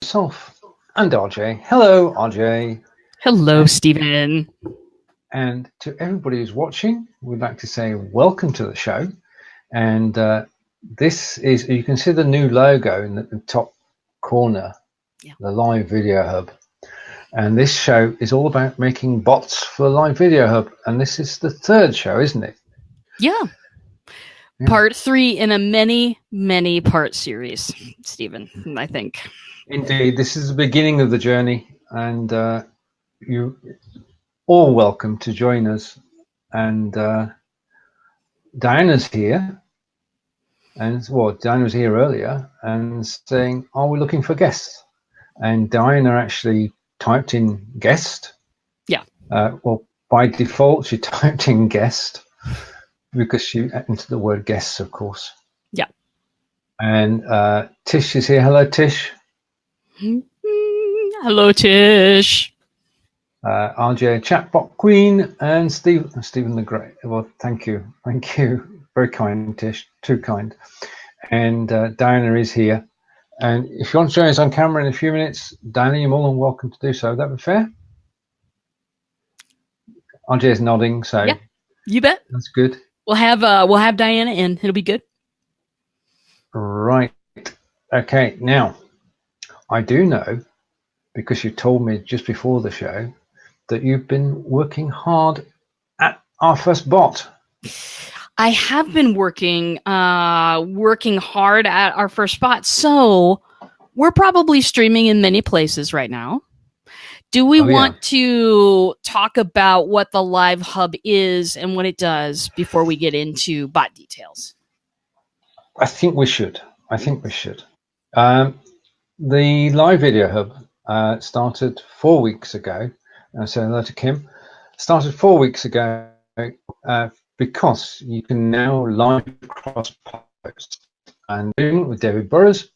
myself and RJ. Hello, RJ. Hello, Steven. And to everybody who's watching, we'd like to say welcome to the show. And this is, you can see the new logo in the top corner, the Live Video Hub. And this show is all about making bots for Live Video Hub. And this is the third show, isn't it? Yeah. Part 3 in a many part series, Steven, I think. Indeed, this is the beginning of the journey, and you're all welcome to join us. And Diana's here, and Diana was here earlier and saying, "Are we looking for guests?" And Diana actually typed in guest. Yeah. By default, she typed in guest because she entered the word guests, of course. Yeah. And Tish is here. Hello, Tish. Hello, Tish. RJ Chatbot Queen and Stephen the Great. Well, thank you. Very kind, Tish. Too kind. And Diana is here. And if you want to join us on camera in a few minutes, Diana, you're more than welcome to do so. Would that be fair? RJ is nodding, so yeah, you bet. That's good. We'll have Diana in. It'll be good. Right. Okay. Now, I do know, because you told me just before the show, that you've been working hard at our first bot. I have been working hard at our first bot. So we're probably streaming in many places right now. Do we want to talk about what the Live Hub is and what it does before we get into bot details? I think we should. The Live Video Hub started 4 weeks ago. So hello to Kim. Started 4 weeks ago because you can now live cross post. And doing it with David Burrows,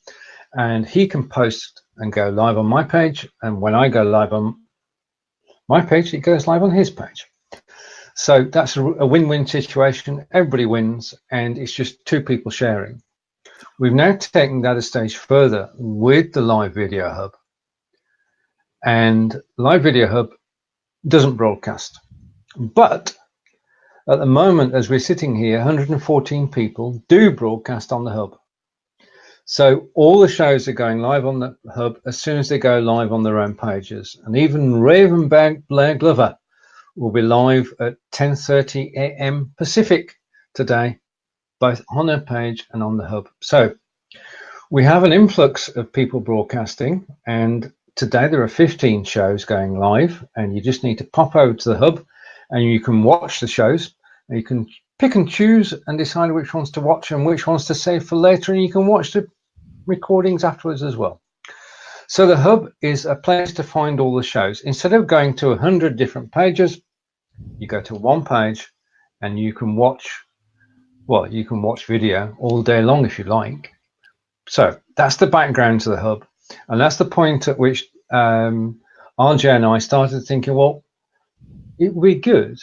and he can post and go live on my page, and when I go live on my page, it goes live on his page. So that's a win-win situation. Everybody wins, and it's just two people sharing. We've now taken that a stage further with the Live Video Hub, and Live Video Hub doesn't broadcast, but at the moment, as we're sitting here, 114 people do broadcast on the hub. So all the shows are going live on the hub as soon as they go live on their own pages. And even Raven Blair Glover will be live at 10:30 a.m. Pacific today, both on her page and on the hub. So we have an influx of people broadcasting, and today there are 15 shows going live, and you just need to pop over to the hub and you can watch the shows. And you can pick and choose and decide which ones to watch and which ones to save for later, and you can watch the recordings afterwards as well. So the hub is a place to find all the shows. Instead of going to 100 different pages, you go to one page and you can watch video all day long if you like. So that's the background to the hub, and that's the point at which RJ and I started thinking, well, it would be good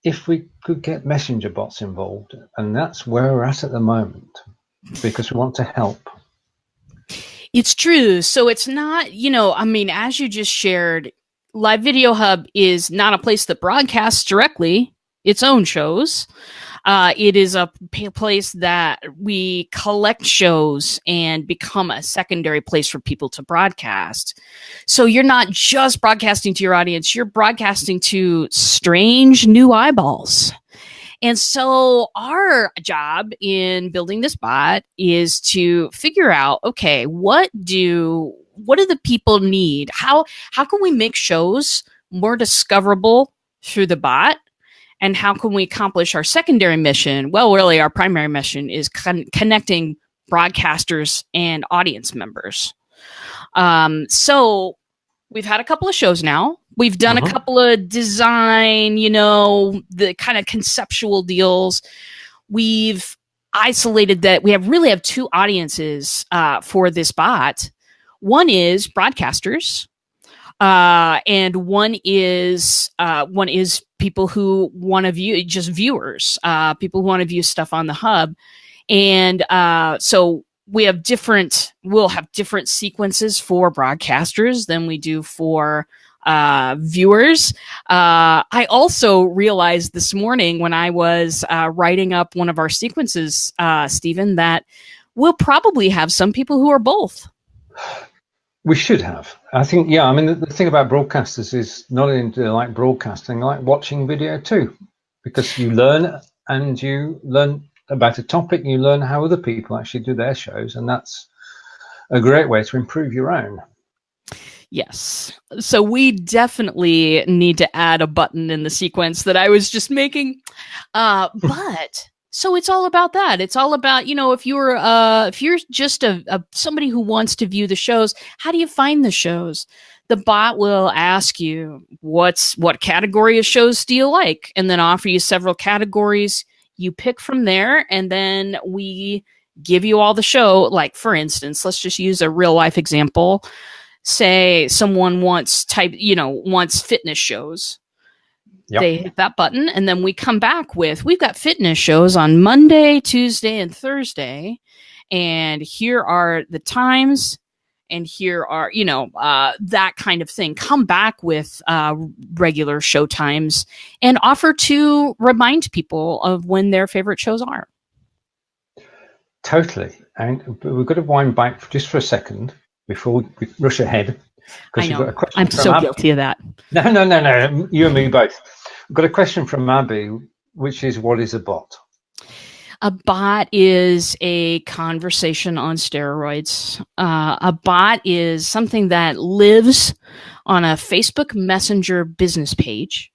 if we could get messenger bots involved, and that's where we're at the moment, because we want to help. It's true. So it's not, as you just shared, Live Video Hub is not a place that broadcasts directly its own shows. It is a place that we collect shows and become a secondary place for people to broadcast. So you're not just broadcasting to your audience, you're broadcasting to strange new eyeballs. And so our job in building this bot is to figure out, okay, what do the people need? How can we make shows more discoverable through the bot? And how can we accomplish our secondary mission? Well, really, our primary mission is connecting broadcasters and audience members. So we've had a couple of shows now. We've done a couple of design, the kind of conceptual deals. We've isolated that we really have two audiences for this bot. One is broadcasters, and one is people who want to view, just viewers, people who want to view stuff on the hub. And so we'll have different sequences for broadcasters than we do for viewers. I also realized this morning when I was writing up one of our sequences, Steven, that we'll probably have some people who are both. We should have. I think, yeah, I mean, the thing about broadcasters is not only do they like broadcasting, they like watching video too, because you learn about a topic, you learn how other people actually do their shows, and that's a great way to improve your own. Yes. So we definitely need to add a button in the sequence that I was just making. But so it's all about that. It's all about, if you're just somebody who wants to view the shows, how do you find the shows? The bot will ask you what category of shows do you like, and then offer you several categories. You pick from there, and then we give you all the show. Like, for instance, let's just use a real life example. Say someone wants fitness shows. Yep. They hit that button, and then we come back with, we've got fitness shows on Monday, Tuesday, and Thursday, and here are the times, and here are, that kind of thing. Come back with regular show times and offer to remind people of when their favorite shows are. Totally. And we've got to wind back just for a second before we rush ahead. I know. I'm so guilty of that. No. You and me both. We've got a question from Abby, which is, what is a bot? A bot is a conversation on steroids. A bot is something that lives on a Facebook Messenger business page,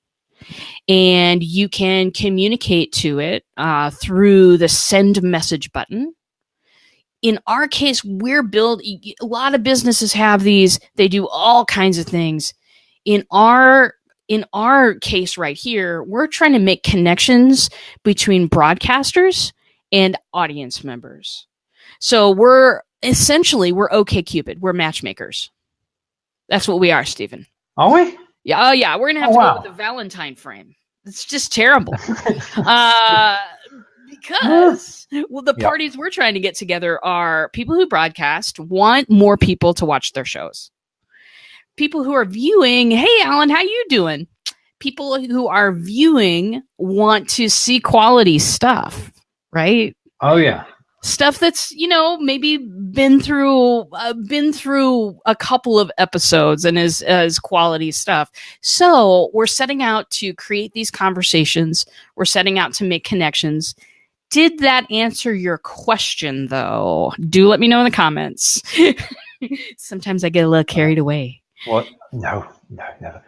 and you can communicate to it through the send message button. In our case, a lot of businesses have these. They do all kinds of things. In our case right here, we're trying to make connections between broadcasters and audience members. So we're OkCupid. We're matchmakers. That's what we are, Steven. Are we? Yeah. Oh, yeah. We're going to have to go with the Valentine frame. It's just terrible. Because the parties we're trying to get together are people who broadcast want more people to watch their shows. People who are viewing, hey, Alan, how you doing? People who are viewing want to see quality stuff, right? Oh, yeah. Stuff that's, maybe been through a couple of episodes and is quality stuff. So we're setting out to create these conversations. We're setting out to make connections. Did that answer your question, though? Do let me know in the comments. Sometimes I get a little carried away. What? No, never.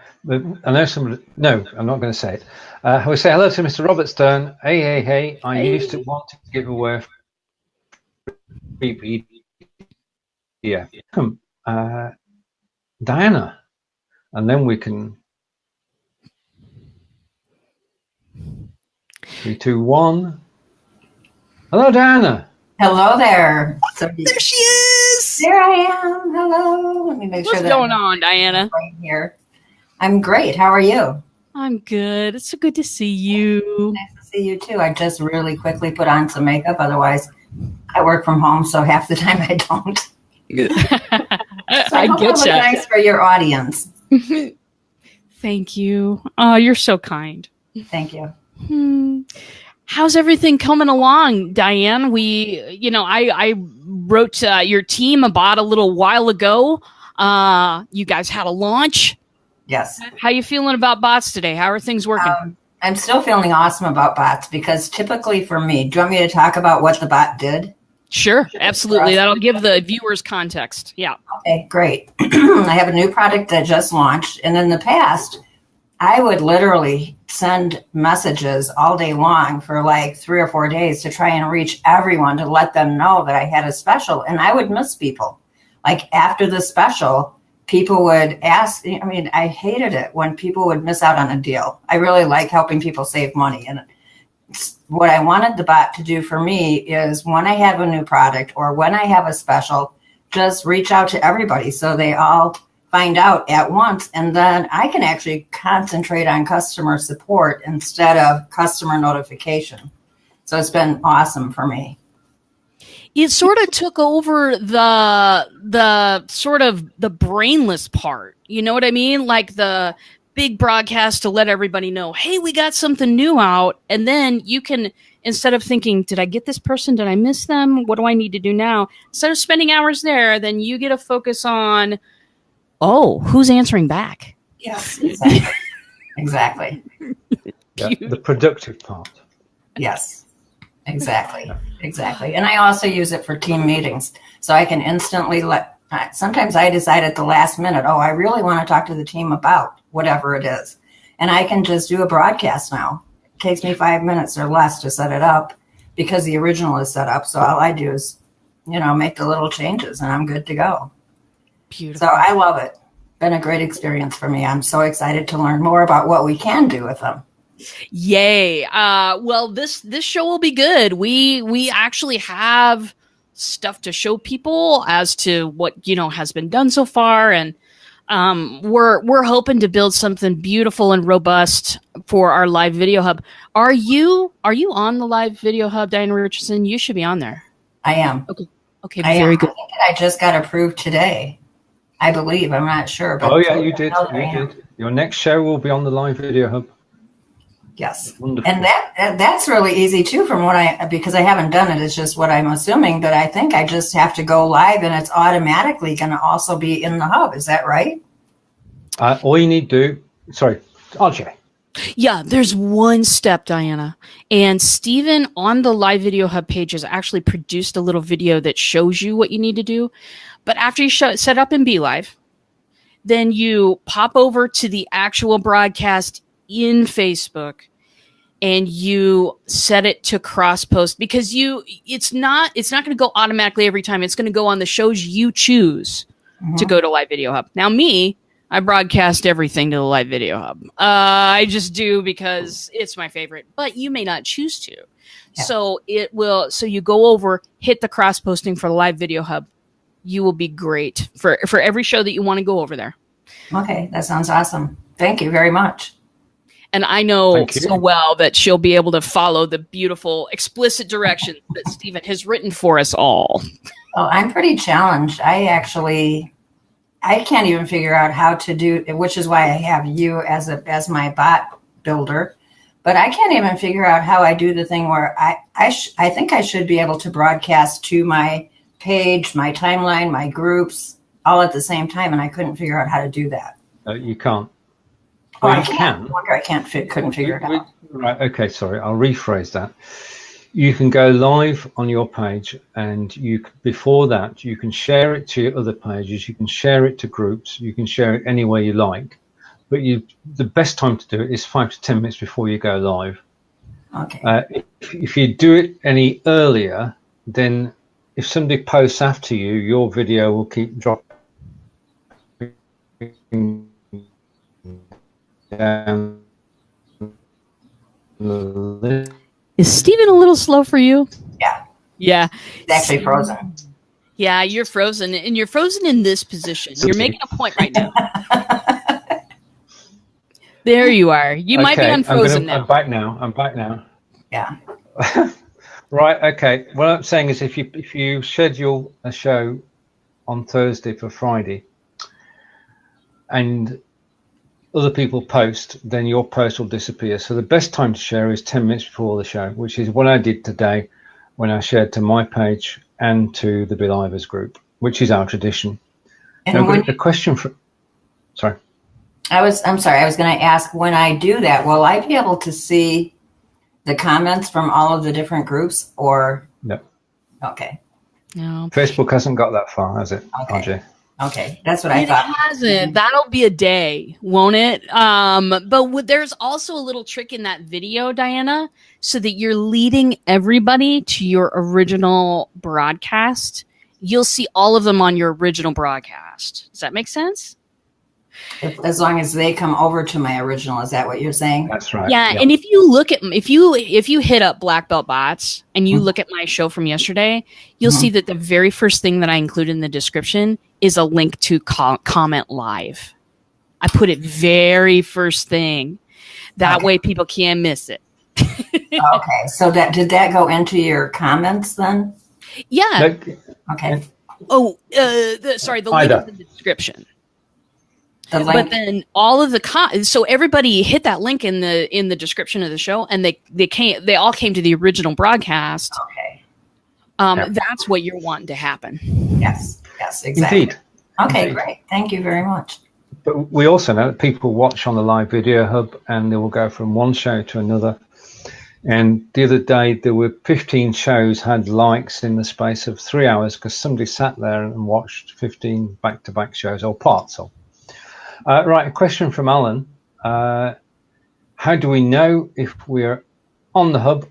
I know somebody. No, I'm not going to say it. I will say hello to Mr. Robert Stern. Hey. I used to want to give away free. Yeah. Diana, and then we can. 3, 2, 1. Hello, Diana. Hello there. There she is. There I am. Hello. Let me make sure. What's going on, Diana? Right here. I'm great. How are you? I'm good. It's so good to see you. Nice to see you too. I just really quickly put on some makeup. Otherwise, I work from home, so half the time I don't. So I get you. Thanks for your audience. Thank you. Oh, you're so kind. Thank you. How's everything coming along, Diane? I wrote your team about a little while ago. You guys had a launch. Yes. How you feeling about bots today? How are things working? I'm still feeling awesome about bots because typically for me, do you want me to talk about what the bot did? Sure, absolutely. That'll give the viewers context. Yeah. Okay, great. I have a new product that just launched. And in the past, I would literally send messages all day long for like 3 or 4 days to try and reach everyone to let them know that I had a special. And I would miss people. Like after the special, people would ask. I mean, I hated it when people would miss out on a deal. I really like helping people save money. And what I wanted the bot to do for me is when I have a new product or when I have a special, just reach out to everybody so they all find out at once. And then I can actually concentrate on customer support instead of customer notification. So it's been awesome for me. it sort of took over the sort of the brainless part. You know what I mean? Like the big broadcast to let everybody know, hey, we got something new out. And then you can, instead of thinking, did I get this person? Did I miss them? What do I need to do now? Instead of spending hours there, then you get to focus on, oh, who's answering back? Yes, exactly. Exactly. Yeah, the productive part. Yes, exactly. Exactly. And I also use it for team meetings. So I can instantly sometimes I decide at the last minute, oh, I really want to talk to the team about whatever it is. And I can just do a broadcast now. It takes me 5 minutes or less to set it up because the original is set up. So all I do is, make the little changes and I'm good to go. Beautiful. So I love it. Been a great experience for me. I'm so excited to learn more about what we can do with them. Yay. Well, this show will be good. We actually have stuff to show people as to what, has been done so far. And we're hoping to build something beautiful and robust for our live video hub. Are you on the live video hub, Diana Richardson? You should be on there. I am. Okay. Very good. I just got approved today. I believe. I'm not sure. But You did. Your next show will be on the live video hub. Yes. Wonderful. And that's really easy too because I haven't done it. It's just what I'm assuming, but I think I just have to go live and it's automatically going to also be in the hub. Is that right? All you need to do, RJ. Yeah, there's one step, Diana. And Steven on the live video hub page has actually produced a little video that shows you what you need to do. But after you set up in BLive, then you pop over to the actual broadcast in Facebook and you set it to cross post because it's not going to go automatically every time. It's going to go on the shows you choose to go to live video hub. Now I broadcast everything to the live video hub. I just do because it's my favorite, but you may not choose to. Yeah. So you go over, hit the cross posting for the live video hub. You will be great for every show that you want to go over there. Okay. That sounds awesome. Thank you very much. And I know so well that she'll be able to follow the beautiful, explicit directions that Steven has written for us all. Oh, I'm pretty challenged. I can't even figure out how to do, which is why I have you as my bot builder. But I can't even figure out how I do the thing where I think I should be able to broadcast to my page, my timeline, my groups, all at the same time, and I couldn't figure out how to do that. You can't. Well, I can. I wonder couldn't figure it out. Right. Okay. Sorry. I'll rephrase that. You can go live on your page, and before that you can share it to your other pages. You can share it to groups. You can share it anywhere you like. But the best time to do it is 5 to 10 minutes before you go live. Okay. If you do it any earlier, then if somebody posts after you, your video will keep dropping down the list. Is Steven a little slow for you? Yeah. Yeah. He's actually frozen. Yeah, you're frozen. And you're frozen in this position. You're making a point right now. There you are. You might be unfrozen now. I'm back now. Yeah. Right. Okay. What I'm saying is if you schedule a show on Thursday for Friday and other people post, then your post will disappear. So the best time to share is 10 minutes before the show, which is what I did today when I shared to my page and to the Belivers group, which is our tradition. And now, the question for, sorry. I'm sorry. I was going to ask, when I do that, will I be able to see the comments from all of the different groups or? No. Okay. No. Facebook hasn't got that far, has it, RJ? Okay, that's what I thought. It hasn't. That'll be a day, won't it? But there's also a little trick in that video, Diana, so that you're leading everybody to your original broadcast. You'll see all of them on your original broadcast. Does that make sense? As long as they come over to my original, is that what you're saying? That's right. Yeah, yep. And if you look at if you hit up Black Belt Bots and you look at my show from yesterday, you'll see that the very first thing that I include in the description is a link to comment live. I put it very first thing. That way people can't miss it. Okay, so did that go into your comments then? Yeah. No, Okay. Oh, sorry. The link is in the description. The link. But then all of the so everybody hit that link in the description of the show, and they all came to the original broadcast. Okay. That's what you're wanting to happen. Yes. Yes. Exactly. Indeed. Okay. Indeed. Great. Thank you very much. But we also know that people watch on the live video hub, and they will go from one show to another. And the other day, there were 15 shows had likes in the space of 3 hours because somebody sat there and watched 15 back-to-back shows, or parts of. Right, a question from Alan. How do we know if we're on the hub?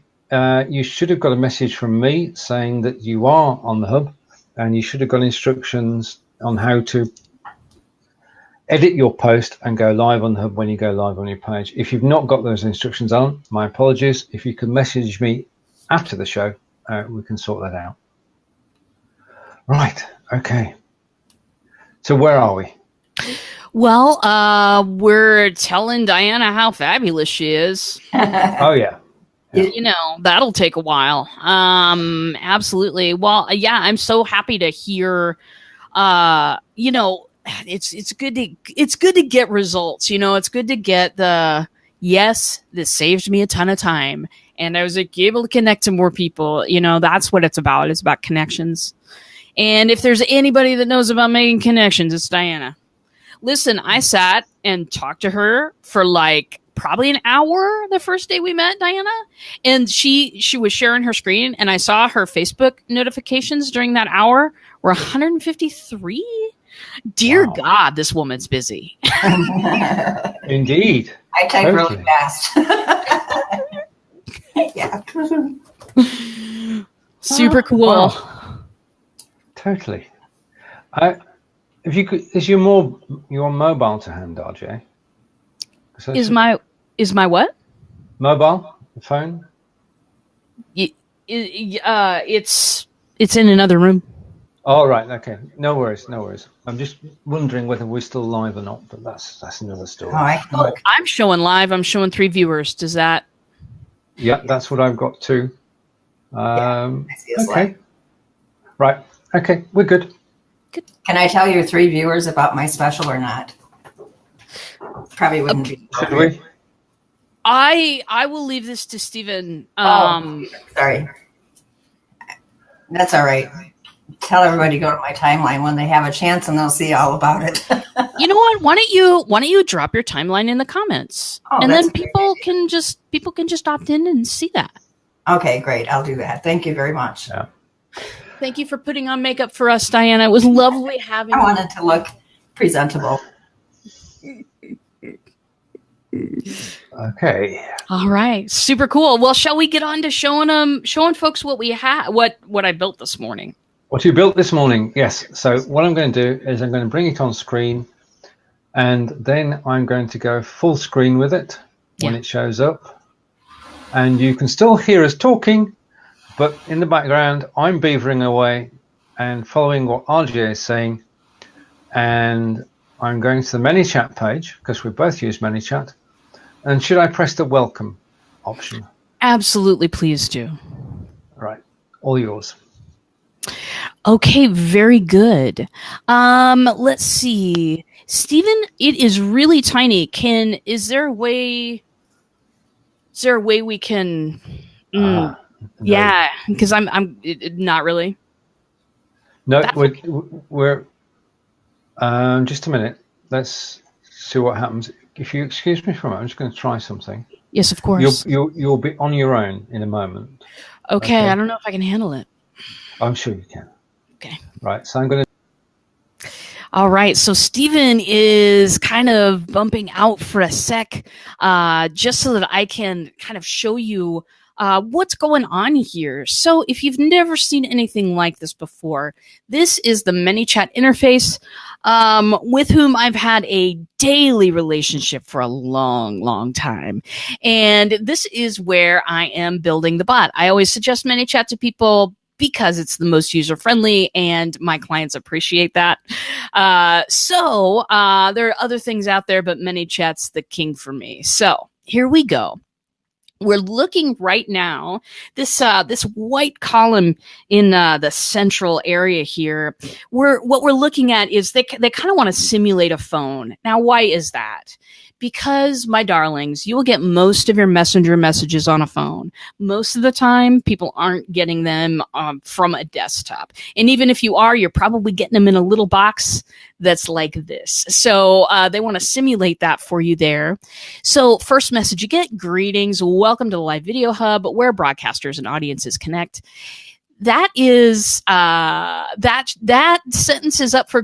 You should have got a message from me saying that you are on the hub, and you should have got instructions on how to edit your post and go live on the hub when you go live on your page. If you've not got those instructions on, my apologies. If you could message me after the show, we can sort that out. Right, okay. So where are we? Well, we're telling Diana how fabulous she is. Oh, yeah. You know, that'll take a while. Absolutely. Well, yeah, I'm so happy to hear, you know, it's good to get results. You know, it's good to get yes, this saved me a ton of time, and I was able to connect to more people. You know, that's what it's about. It's about connections. And if there's anybody that knows about making connections, it's Diana. Listen, I sat and talked to her for like probably an hour the first day we met, Diana, and she was sharing her screen, and I saw her Facebook notifications during that hour were 153. Dear Wow. God, this woman's busy. Indeed. I type really fast. Yeah. Super cool. Wow. Totally. If you could, is your mobile to hand, RJ? So Is my what? mobile, the phone? It's in another room. Oh, right. Okay. No worries. No worries. I'm just wondering whether we're still live or not, but that's another story. Oh, I'm showing live. I'm showing 3 viewers. Does that? Yeah, that's what I've got too. I see us Okay. live. Right. Okay. We're good. Can I tell your 3 viewers about my special or not? Probably wouldn't be. Should we? I will leave this to Steven. Sorry. That's all right. Tell everybody to go to my timeline when they have a chance, and they'll see all about it. You know what? Why don't you drop your timeline in the comments, and then people can just opt in and see that. Okay, great. I'll do that. Thank you very much. Yeah. Thank you for putting on makeup for us, Diana. It was lovely having you. I wanted to look presentable. Okay. All right, super cool. Well, shall we get on to showing folks what we have, what I built this morning? What you built this morning? Yes. So what I'm going to do is I'm going to bring it on screen, and then I'm going to go full screen with it when it shows up, and you can still hear us talking, but in the background I'm beavering away and following what RJ is saying, and I'm going to the ManyChat page because we both use ManyChat. And should I press the welcome option? Absolutely, please do. Right, all yours. Okay, very good. Let's see. Steven, it is really tiny. Is there a way we can No. Yeah, because I'm not really. No, we're just a minute. Let's see what happens. If you excuse me for a moment, I'm just going to try something. Yes, of course. You'll be on your own in a moment. Okay, I don't know if I can handle it. I'm sure you can. Okay. Right, so I'm going to... All right, so Steven is kind of bumping out for a sec, just so that I can kind of show you what's going on here. So if you've never seen anything like this before, this is the ManyChat interface, with whom I've had a daily relationship for a long, long time. And this is where I am building the bot. I always suggest ManyChat to people because it's the most user-friendly and my clients appreciate that. So there are other things out there, but ManyChat's the king for me. So here we go. We're looking right now, this white column in the central area here. What we're looking at is they kind of want to simulate a phone. Now, why is that? Because, my darlings, you will get most of your messenger messages on a phone. Most of the time, people aren't getting them from a desktop. And even if you are, you're probably getting them in a little box that's like this. So they want to simulate that for you there. So first message you get, greetings, welcome to the Live Video Hub, where broadcasters and audiences connect. That is that sentence is up for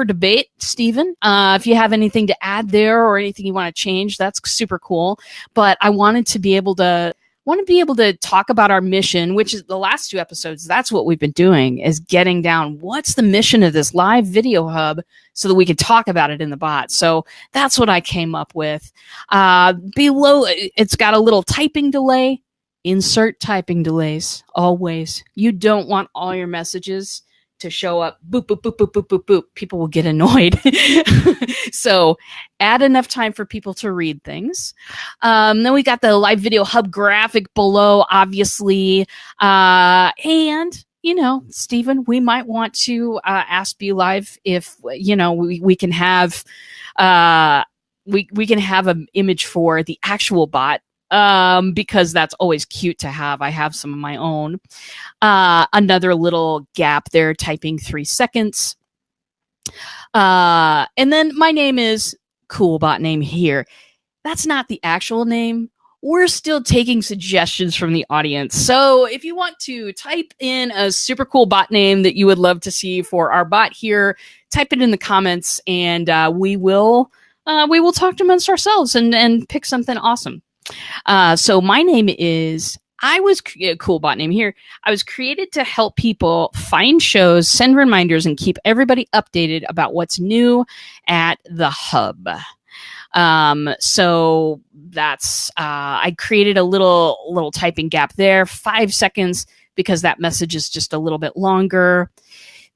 debate, Steven. If you have anything to add there or anything you want to change, that's super cool. But I wanted to be able to talk about our mission, which is the last 2 episodes. That's what we've been doing, is getting down what's the mission of this Live Video Hub so that we can talk about it in the bot. So that's what I came up with. Below, it's got a little typing delay. Insert typing delays, always. You don't want all your messages to show up, boop, boop, boop, boop, boop, boop, boop. People will get annoyed. So add enough time for people to read things. Then we got the Live Video Hub graphic below, obviously. And, Steven, we might want to ask BLive if, we can have we can have an image for the actual bot. Because that's always cute to have. I have some of my own. Another little gap there, typing 3 seconds. And then my name is cool bot name here. That's not the actual name. We're still taking suggestions from the audience. So if you want to type in a super cool bot name that you would love to see for our bot here, type it in the comments, and we will talk amongst ourselves and pick something awesome. So my name is, cool bot name here. I was created to help people find shows, send reminders, and keep everybody updated about what's new at the hub. So that's, I created a little typing gap there, 5 seconds, because that message is just a little bit longer.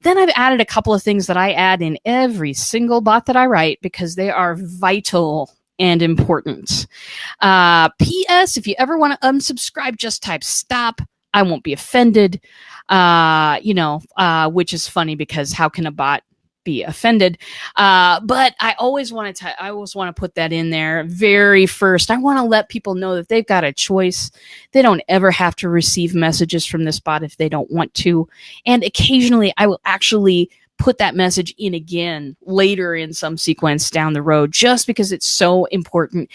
Then I've added a couple of things that I add in every single bot that I write because they are vital and important. P.S. If you ever want to unsubscribe, just type stop. I won't be offended. Which is funny because how can a bot be offended? But I always want to put that in there very first. I want to let people know that they've got a choice. They don't ever have to receive messages from this bot if they don't want to. And occasionally I will actually put that message in again later in some sequence down the road, just because it's so important.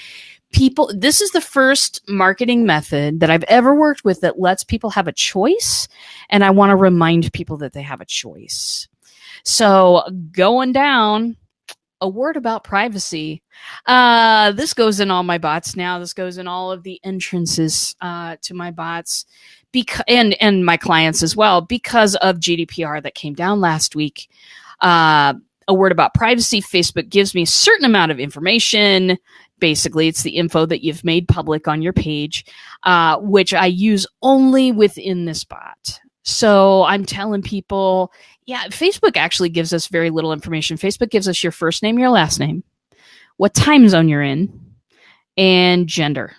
This is the first marketing method that I've ever worked with that lets people have a choice. And I want to remind people that they have a choice. So going down, a word about privacy. This goes in all my bots now. This goes in all of the entrances to my bots. And my clients as well, because of GDPR that came down last week. A word about privacy. Facebook gives me a certain amount of information. Basically, it's the info that you've made public on your page, which I use only within this bot. So I'm telling people, Facebook actually gives us very little information. Facebook gives us your first name, your last name, what time zone you're in, and gender.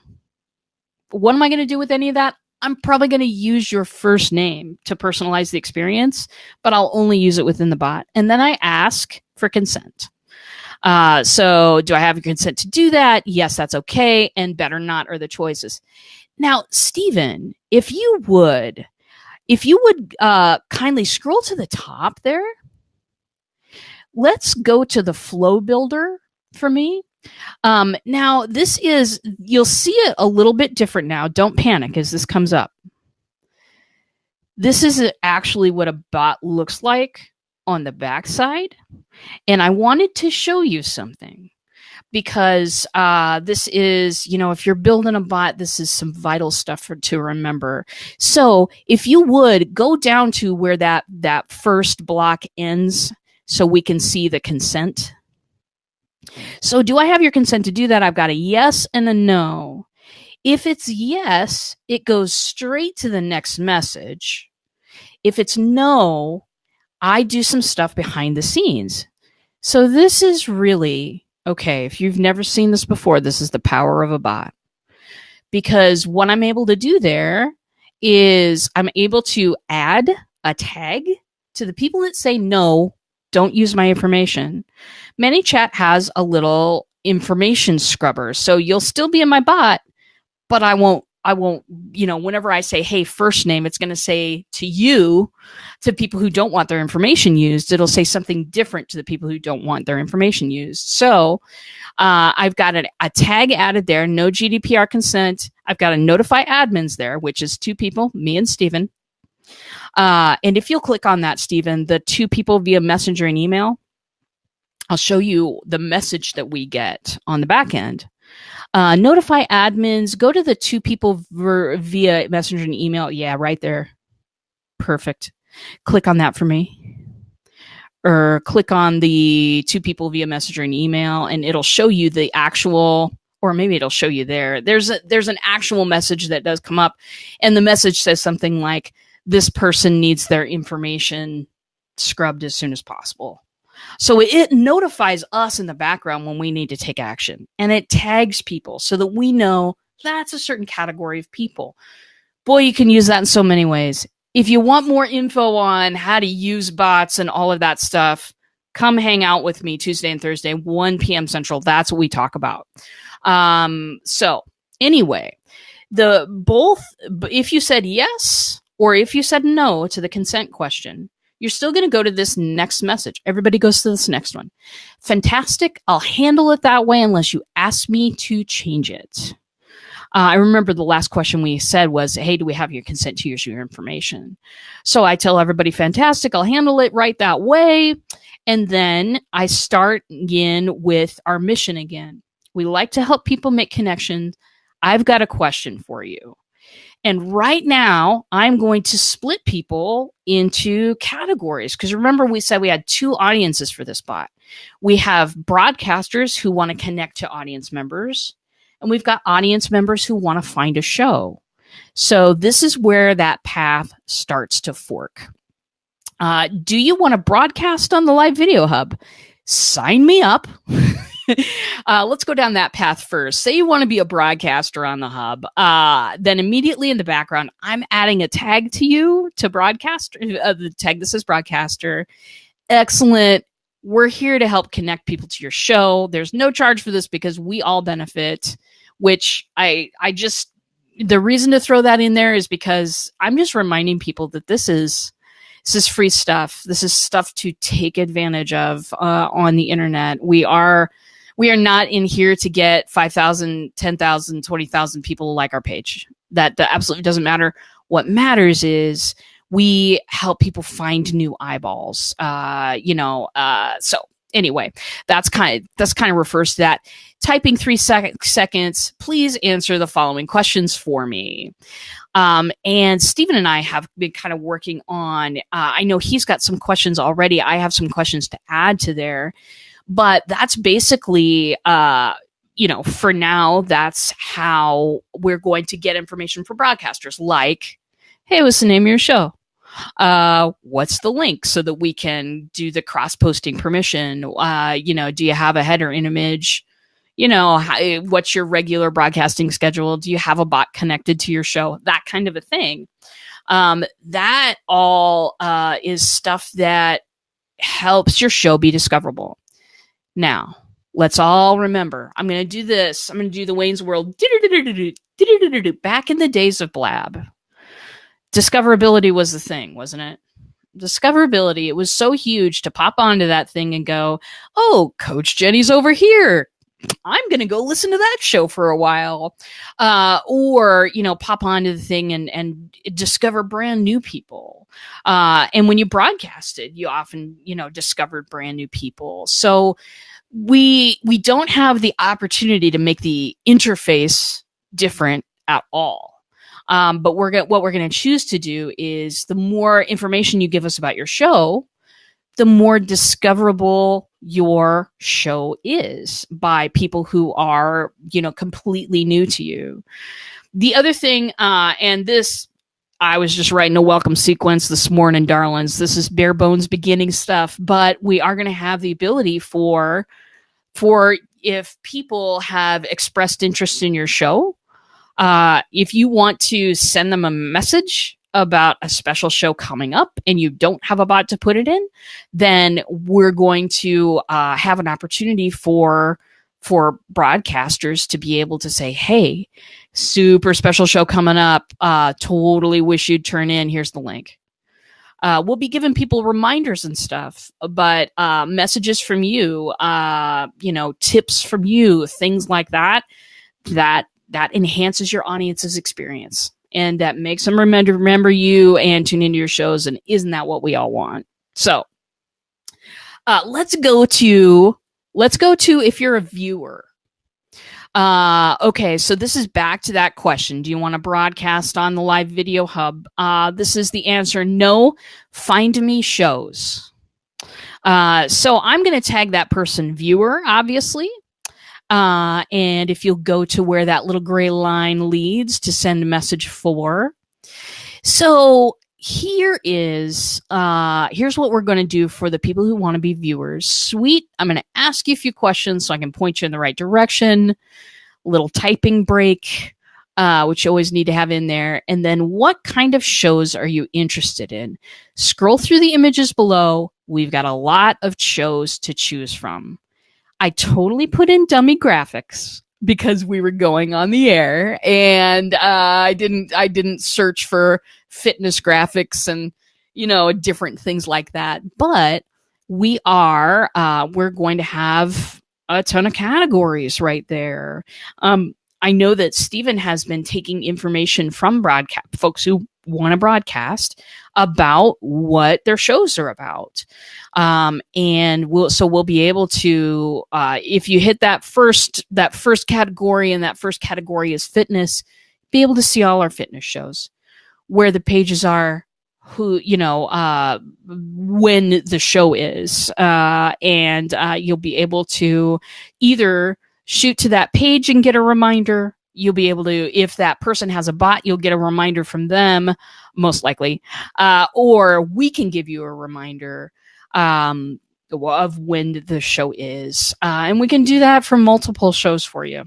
What am I going to do with any of that? I'm probably going to use your first name to personalize the experience, but I'll only use it within the bot. And then I ask for consent. So do I have your consent to do that? Yes, that's okay. And better not are the choices. Now, Steven, if you would kindly scroll to the top there, let's go to the flow builder for me. Now this is, you'll see it a little bit different now. Don't panic as this comes up. This is actually what a bot looks like on the backside. And I wanted to show you something because, this is, if you're building a bot, this is some vital stuff to remember. So if you would go down to where that first block ends so we can see the consent. So do I have your consent to do that? I've got a yes and a no. If it's yes, it goes straight to the next message. If it's no, I do some stuff behind the scenes. So this is really, okay, if you've never seen this before, this is the power of a bot. because what I'm able to do there is I'm able to add a tag to the people that say no, don't use my information. ManyChat has a little information scrubber, so you'll still be in my bot, but I won't, whenever I say, hey, first name, it's going to say to you, to people who don't want their information used, it'll say something different to the people who don't want their information used. So I've got a tag added there, no GDPR consent. I've got a notify admins there, which is 2 people, me and Steven. And if you'll click on that, Steven, the 2 people via messenger and email, I'll show you the message that we get on the back end. Notify admins, go to the 2 people via messenger and email. Yeah, right there. Perfect. Click on that for me. Or click on the 2 people via messenger and email, and it'll show you the actual, or maybe it'll show you there. There's an actual message that does come up, and the message says something like, this person needs their information scrubbed as soon as possible. So it notifies us in the background when we need to take action, and it tags people so that we know that's a certain category of people. Boy, you can use that in so many ways. If you want more info on how to use bots and all of that stuff, come hang out with me Tuesday and Thursday, 1 p.m. Central. That's what we talk about. So anyway, if you said yes or if you said no to the consent question, you're still going to go to this next message. Everybody goes to this next one. Fantastic. I'll handle it that way unless you ask me to change it. I remember the last question we said was, hey, do we have your consent to use your information? So I tell everybody, fantastic, I'll handle it right that way. And then I start in with our mission again. We like to help people make connections. I've got a question for you. And right now, I'm going to split people into categories. Because remember, we said we had 2 audiences for this bot. We have broadcasters who want to connect to audience members. And we've got audience members who want to find a show. So this is where that path starts to fork. Do you want to broadcast on the Live Video Hub? Sign me up. Let's go down that path first. Say you want to be a broadcaster on the hub. Then immediately in the background, I'm adding a tag to you to broadcast. The tag that says broadcaster. Excellent. We're here to help connect people to your show. There's no charge for this because we all benefit, which the reason to throw that in there is because I'm just reminding people that this is free stuff. This is stuff to take advantage of on the internet. We are not in here to get 5,000, 10,000, 20,000 people like our page. That absolutely doesn't matter. What matters is we help people find new eyeballs. So anyway, that's kind of refers to that. Typing 3 seconds, please answer the following questions for me. And Steven and I have been kind of working on, I know he's got some questions already. I have some questions to add to there, but that's basically, for now, that's how we're going to get information for broadcasters. Like, hey, what's the name of your show? What's the link so that we can do the cross-posting permission? Do you have a header image? What's your regular broadcasting schedule? Do you have a bot connected to your show? That kind of a thing. That all is stuff that helps your show be discoverable. Now, let's all remember, I'm going to do this. I'm going to do the Wayne's World. Back in the days of Blab, discoverability was the thing, wasn't it? Discoverability, it was so huge to pop onto that thing and go, oh, Coach Jenny's over here. I'm going to go listen to that show for a while. Or pop onto the thing and discover brand new people. And when you broadcasted, you often, discovered brand new people. So we don't have the opportunity to make the interface different at all. But what we're going to choose to do is the more information you give us about your show, the more discoverable your show is by people who are, completely new to you. The other thing, and this, I was just writing a welcome sequence this morning, darlings. This is bare bones beginning stuff, but we are going to have the ability for if people have expressed interest in your show, If you want to send them a message about a special show coming up and you don't have a bot to put it in, then we're going to have an opportunity for broadcasters to be able to say, hey, super special show coming up. Totally wish you'd turn in. Here's the link. We'll be giving people reminders and stuff, but messages from you, tips from you, things like that enhances your audience's experience. And that makes them remember you and tune into your shows. And isn't that what we all want? So let's go to if you're a viewer. Okay, so this is back to that question. Do you want to broadcast on the Live Video Hub? This is the answer. No. Find me shows. So I'm going to tag that person viewer, obviously. And if you'll go to where that little gray line leads to send a message for. So here's what we're going to do for the people who want to be viewers. Sweet. I'm going to ask you a few questions so I can point you in the right direction. Little typing break, which you always need to have in there. And then what kind of shows are you interested in? Scroll through the images below. We've got a lot of shows to choose from. I totally put in dummy graphics because we were going on the air, and I didn't search for fitness graphics and different things like that. But we're going to have a ton of categories right there. I know that Steven has been taking information from folks who want to broadcast about what their shows are about. And we'll be able to, if you hit that first category, and that first category is fitness, be able to see all our fitness shows, where the pages are, when the show is, and you'll be able to either shoot to that page and get a reminder. You'll be able to, if that person has a bot, you'll get a reminder from them, most likely, or we can give you a reminder of when the show is, and we can do that for multiple shows for you.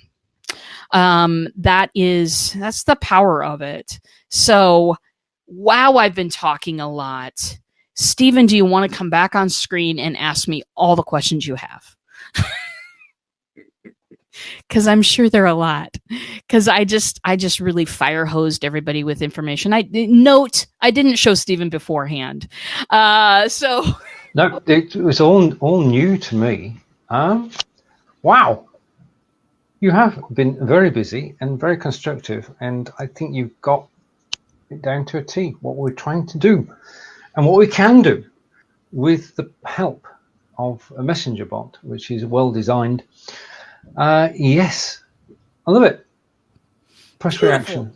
That's the power of it. So, wow, I've been talking a lot. Steven, do you want to come back on screen and ask me all the questions you have? Because I'm sure there are a lot. Because I just really fire hosed everybody with information. I didn't show Steven beforehand. So no, it was all new to me. Wow, you have been very busy and very constructive, and I think you've got it down to a T. What we're trying to do, and what we can do with the help of a messenger bot, which is well designed. Yes, I love it. Press reaction.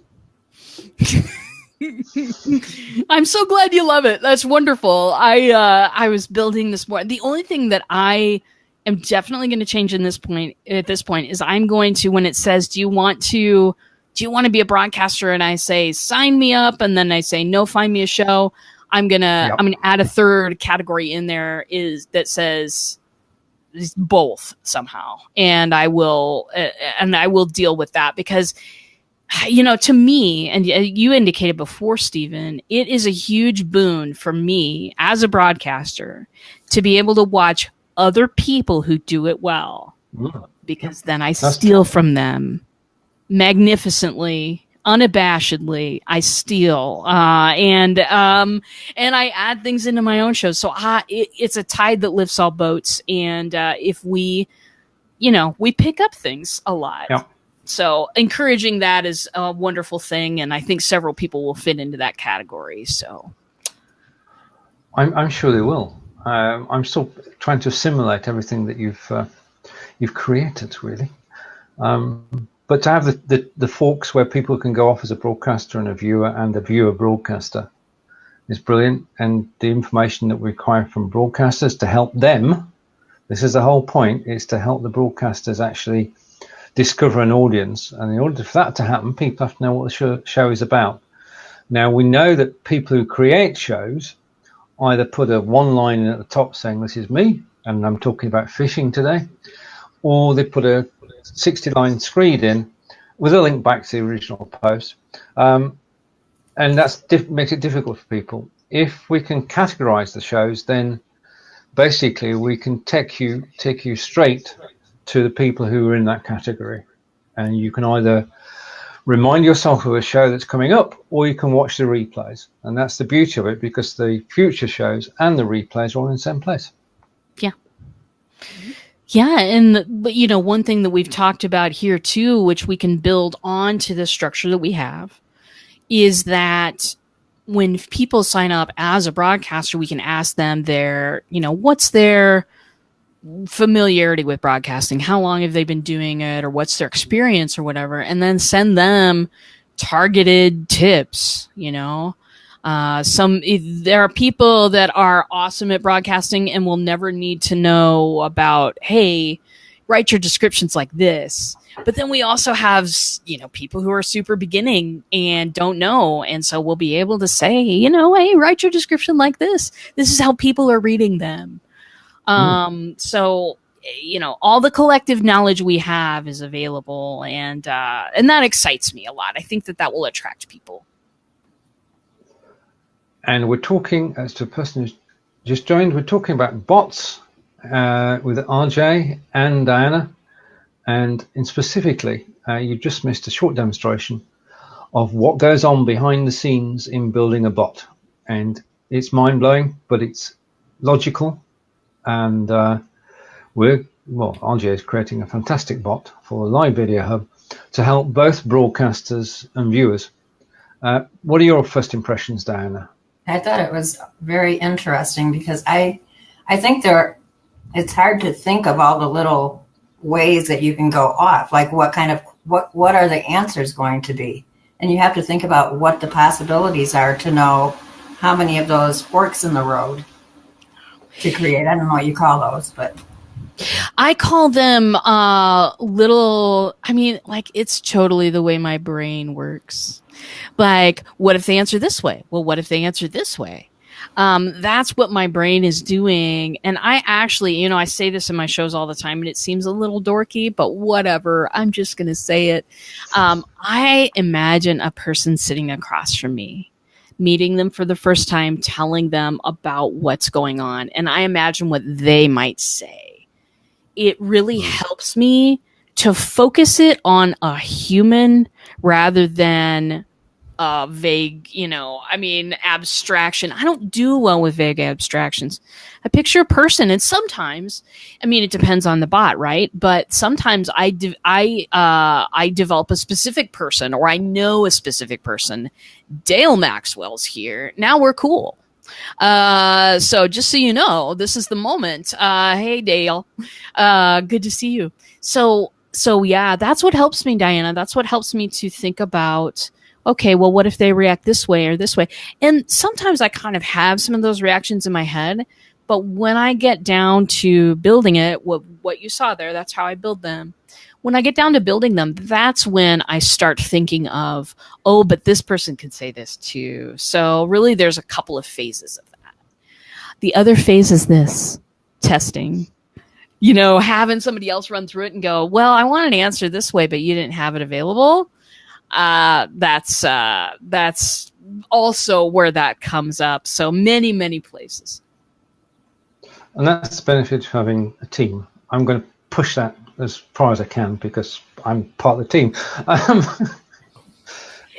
I'm so glad you love it. That's wonderful. I was building this more. The only thing that I am definitely going to change at this point is I'm going to, when it says, do you want to be a broadcaster? And I say, sign me up. And then I say, no, find me a show. I'm going to add a third category in there that says both somehow. And I will deal with that because, to me, and you indicated before, Steven, it is a huge boon for me as a broadcaster to be able to watch other people who do it well, because then I steal from them magnificently, unabashedly. I steal, and I add things into my own shows. So it's a tide that lifts all boats. And if we pick up things a lot. Yeah. So encouraging that is a wonderful thing, and I think several people will fit into that category. So I'm sure they will. I'm still trying to assimilate everything that you've created, really. But to have the forks where people can go off as a broadcaster and a viewer broadcaster is brilliant. And the information that we require from broadcasters to help them, this is the whole point, is to help the broadcasters actually discover an audience. And in order for that to happen, people have to know what the show is about. Now, we know that people who create shows either put a one line at the top saying, this is me, and I'm talking about fishing today, or they put a 60-line screed in with a link back to the original post. And that makes it difficult for people. If we can categorize the shows, then basically we can take you straight to the people who are in that category. And you can either remind yourself of a show that's coming up, or you can watch the replays. And that's the beauty of it, because the future shows and the replays are all in the same place. Yeah. Yeah, and but you know, one thing that we've talked about here too, which we can build on to the structure that we have, is that when people sign up as a broadcaster, we can ask them their, you know, what's their familiarity with broadcasting, how long have they been doing it, or what's their experience or whatever, and then send them targeted tips. You know, there are people that are awesome at broadcasting and will never need to know about, hey, write your descriptions like this. But then we also have, you know, people who are super beginning and don't know. And so we'll be able to say, you know, hey, write your description like this. This is how people are reading them. So, you know, all the collective knowledge we have is available. And that excites me a lot. I think that will attract people. And we're talking, as to a person who's just joined, we're talking about bots with RJ and Diana. And specifically, you just missed a short demonstration of what goes on behind the scenes in building a bot. And it's mind-blowing, but it's logical. And RJ is creating a fantastic bot for Live Video Hub to help both broadcasters and viewers. What are your first impressions, Diana? I thought it was very interesting because I think it's hard to think of all the little ways that you can go off. Like what are the answers going to be? And you have to think about what the possibilities are to know how many of those forks in the road to create. I don't know what you call those, but I call them it's totally the way my brain works. Like, what if they answer this way? Well, what if they answer this way? That's what my brain is doing. And I actually, you know, I say this in my shows all the time and it seems a little dorky, but whatever. I'm just going to say it. I imagine a person sitting across from me, meeting them for the first time, telling them about what's going on. And I imagine what they might say. It really helps me to focus it on a human rather than vague, abstraction. I don't do well with vague abstractions. I picture a person, and sometimes, it depends on the bot, right? But sometimes I develop a specific person, or I know a specific person. Dale Maxwell's here. Now we're cool. So just so you know, this is the moment. Hey, Dale. Good to see you. So yeah, that's what helps me, Diana. That's what helps me to think about, okay, well, what if they react this way or this way? And sometimes I kind of have some of those reactions in my head, but when I get down to building it, what you saw there, that's how I build them. When I get down to building them, that's when I start thinking of, oh, but this person could say this too. So really there's a couple of phases of that. The other phase is this, testing. Having somebody else run through it and go, well, I want an answer this way, but you didn't have it available. That's also where that comes up. So many, many places. And that's the benefit of having a team. I'm going to push that as far as I can because I'm part of the team.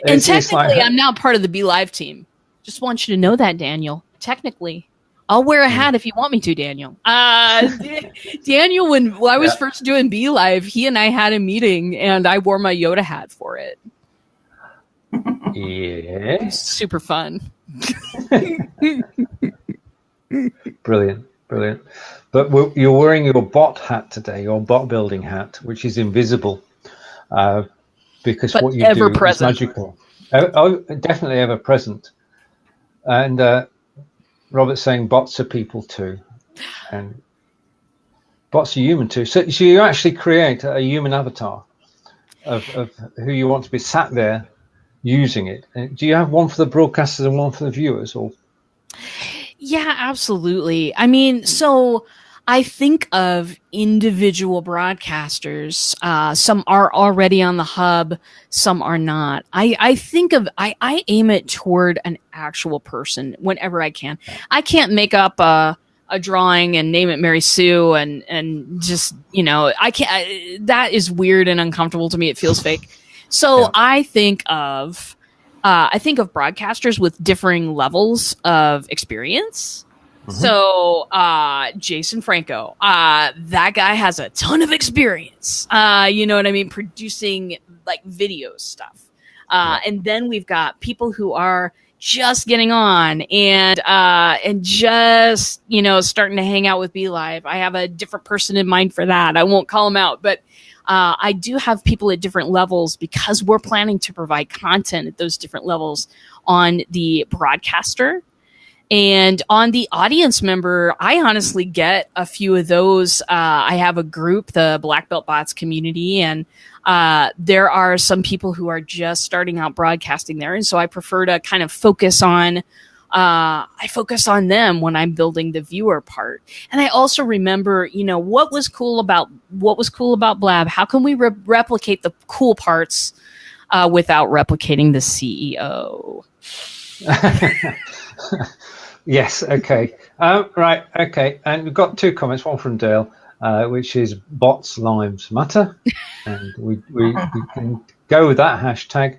And technically, I'm now part of the BLive team. Just want you to know that, Daniel. Technically. I'll wear a hat if you want me to, Daniel. Daniel, when I was first doing BLive, he and I had a meeting, and I wore my Yoda hat for it. Yeah. Super fun. Brilliant. But you're wearing your bot hat today, your bot building hat, which is invisible, because but what you do is magical. Oh, definitely ever present. And Robert's saying bots are people too, and bots are human too. So you actually create a human avatar of who you want to be sat there using it. Do you have one for the broadcasters and one for the viewers, or? Yeah, absolutely. So I think of individual broadcasters. Some are already on the hub, some are not. I aim it toward an actual person whenever I can. I can't make up a drawing and name it Mary Sue and just, I can't. That is weird and uncomfortable to me. It feels fake. So Yeah. I think of broadcasters with differing levels of experience. So, Jason Franco, that guy has a ton of experience, you know what I mean? Producing like video stuff. And then we've got people who are just getting on and just, starting to hang out with BLive. I have a different person in mind for that. I won't call him out, but, I do have people at different levels because we're planning to provide content at those different levels on the broadcaster. And on the audience member, I honestly get a few of those. I have a group, the Black Belt Bots community, and there are some people who are just starting out broadcasting there. And so I prefer to kind of focus on them when I'm building the viewer part. And I also remember, what was cool about Blab? How can we replicate the cool parts without replicating the CEO? Yes. Okay. Right. Okay. And we've got 2 comments. One from Dale, which is bots lives matter, and we can go with that hashtag.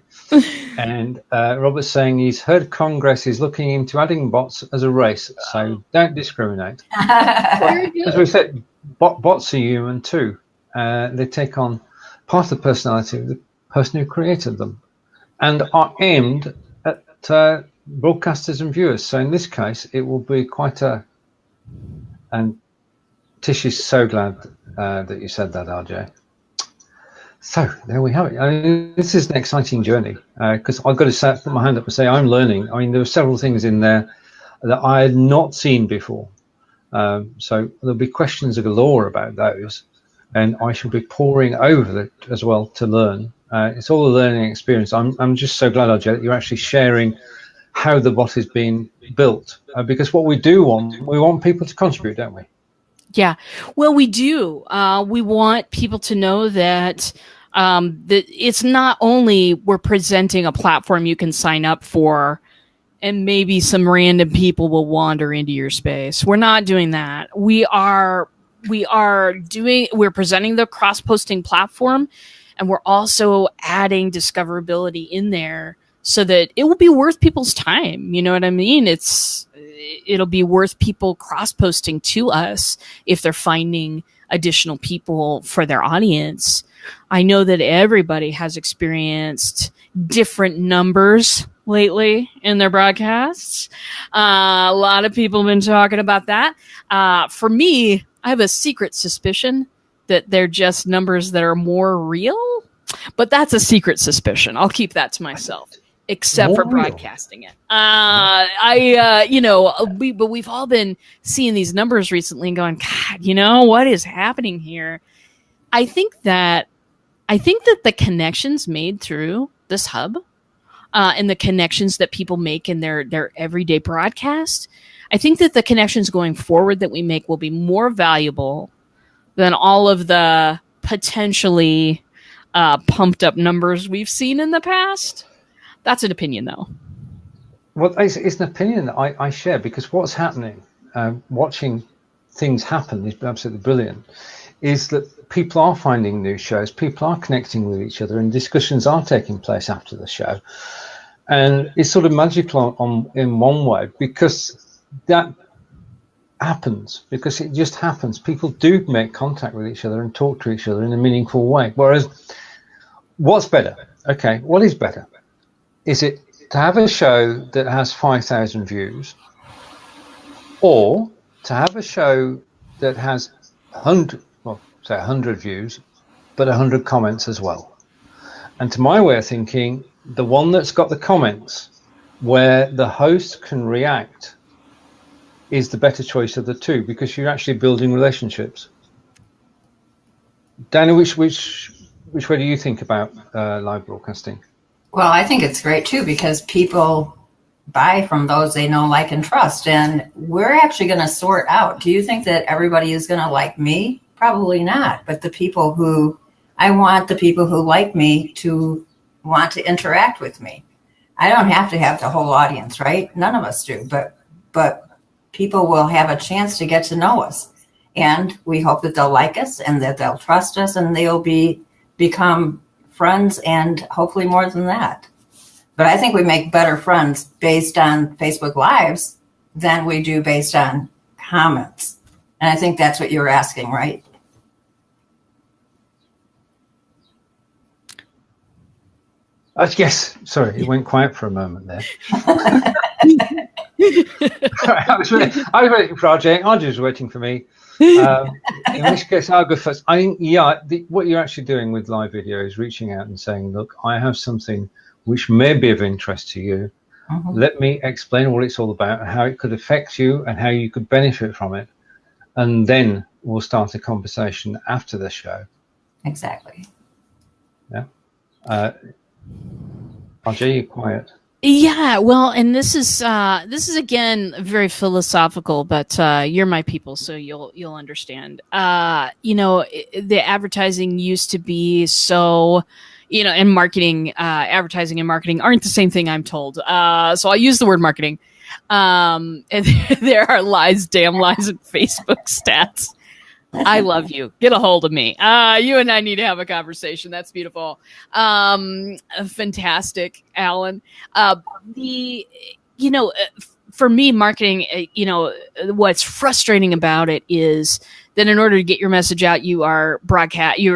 And Robert's saying he's heard Congress is looking into adding bots as a race, so don't discriminate. As we said, bots are human too. They take on part of the personality of the person who created them, and are aimed at broadcasters and viewers. So in this case, it will be quite and Tish is so glad that you said that, RJ. So there we have it. I mean, this is an exciting journey because I've got to put my hand up and say I'm learning. I mean, there are several things in there that I had not seen before. So there'll be questions galore about those, and I shall be poring over it as well to learn. It's all a learning experience. I'm just so glad, RJ, that you're actually sharing how the bot is being built, because what we want people to contribute, don't we? Yeah, well, we do. We want people to know that that it's not only we're presenting a platform you can sign up for and maybe some random people will wander into your space. We're not doing that. We're presenting the cross-posting platform, and we're also adding discoverability in there so that it will be worth people's time. You know what I mean? It'll be worth people cross-posting to us if they're finding additional people for their audience. I know that everybody has experienced different numbers lately in their broadcasts. A lot of people have been talking about that. For me, I have a secret suspicion that they're just numbers that are more real, but that's a secret suspicion. I'll keep that to myself. Except More for broadcasting it. But we've all been seeing these numbers recently and going, God, what is happening here? I think that the connections made through this hub and the connections that people make in their everyday broadcast, I think that the connections going forward that we make will be more valuable than all of the potentially pumped up numbers we've seen in the past. That's an opinion, though. Well, it's an opinion that I share, because what's happening, watching things happen is absolutely brilliant, is that people are finding new shows, people are connecting with each other, and discussions are taking place after the show. And it's sort of magical in one way, because that happens, because it just happens. People do make contact with each other and talk to each other in a meaningful way. Whereas, what's better? Okay, what is better? Is it to have a show that has 5,000 views, or to have a show that has 100 views, but 100 comments as well? And to my way of thinking, the one that's got the comments, where the host can react, is the better choice of the two, because you're actually building relationships. Dana, which way do you think about live broadcasting? Well, I think it's great too, because people buy from those they know, like, and trust. And we're actually going to sort out. Do you think that everybody is going to like me? Probably not. But I want the people who like me to want to interact with me. I don't have to have the whole audience, right? None of us do. But people will have a chance to get to know us. And we hope that they'll like us and that they'll trust us and they'll become friends and hopefully more than that. But I think we make better friends based on Facebook Lives than we do based on comments. And I think that's what you're asking, right? Yes. Sorry, it went quiet for a moment there. I was waiting for RJ. RJ was waiting for me. In which case, I'll go first. I think, what you're actually doing with live video is reaching out and saying, look, I have something which may be of interest to you. Mm-hmm. Let me explain what it's all about and how it could affect you and how you could benefit from it. And then we'll start a conversation after the show. Exactly. Yeah. RJ, you're quiet. Yeah, well, and this is again very philosophical, but you're my people, so you'll understand. The advertising used to be so, and marketing, advertising and marketing aren't the same thing, I'm told. So I'll use the word marketing. And there are lies, damn lies, in Facebook stats. I love you. Get a hold of me. You and I need to have a conversation. That's beautiful. Fantastic, Alan. For me, marketing, what's frustrating about it is that in order to get your message out, you're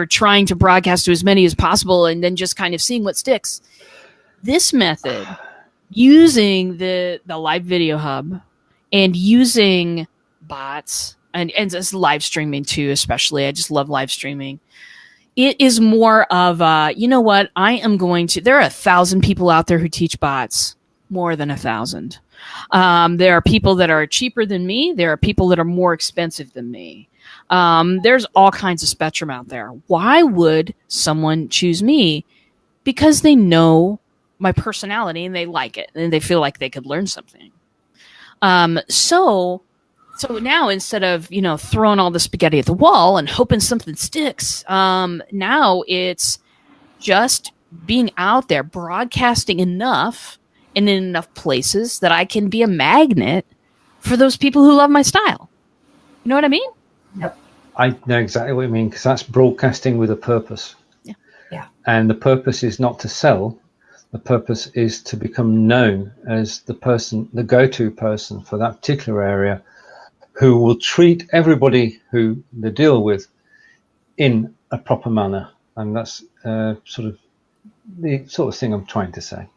trying to broadcast to as many as possible and then just kind of seeing what sticks. This method, using the live video hub and using bots, and just live streaming too, especially. I just love live streaming. It is more of what I am going to. There are 1,000 people out there who teach bots, more than 1,000. There are people that are cheaper than me. There are people that are more expensive than me. There's all kinds of spectrum out there. Why would someone choose me? Because they know my personality and they like it and they feel like they could learn something. So now instead of, throwing all the spaghetti at the wall and hoping something sticks, now it's just being out there, broadcasting enough and in enough places that I can be a magnet for those people who love my style. You know what I mean? Yep. I know exactly what you mean, because that's broadcasting with a purpose. Yeah. And the purpose is not to sell. The purpose is to become known as the go-to person for that particular area, who will treat everybody who they deal with in a proper manner. And that's sort of the sort of thing I'm trying to say.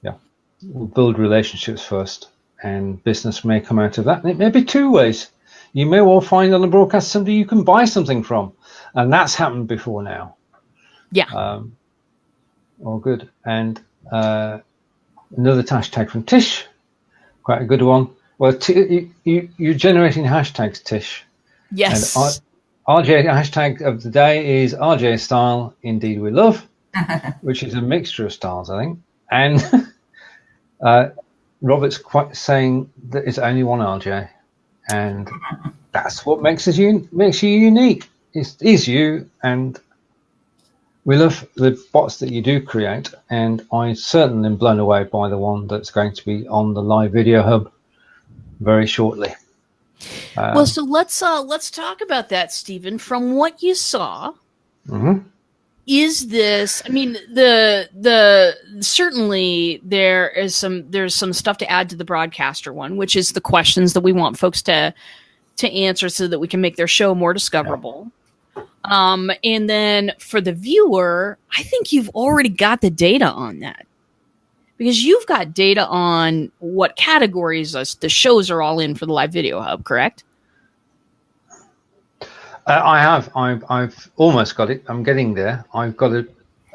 Yeah. We'll build relationships first, and business may come out of that. And it may be two ways. You may well find on the broadcast somebody you can buy something from. And that's happened before now. Yeah. All good. And another hashtag from Tish, quite a good one. Well, you're generating hashtags, Tish. Yes. And RJ hashtag of the day is RJ style, indeed we love, which is a mixture of styles, I think. And Robert's quite saying that it's only one RJ, and that's what makes you unique. Is you, and we love the bots that you do create. And I certainly am blown away by the one that's going to be on the live video hub very shortly. Well, so let's talk about that, Stephen. From what you saw, mm-hmm. Is this? I mean, certainly there's some stuff to add to the broadcaster one, which is the questions that we want folks to answer so that we can make their show more discoverable. Yeah. And then for the viewer, I think you've already got the data on that. Because you've got data on what categories the shows are all in for the live video hub, correct? I have. I've almost got it. I'm getting there. I've got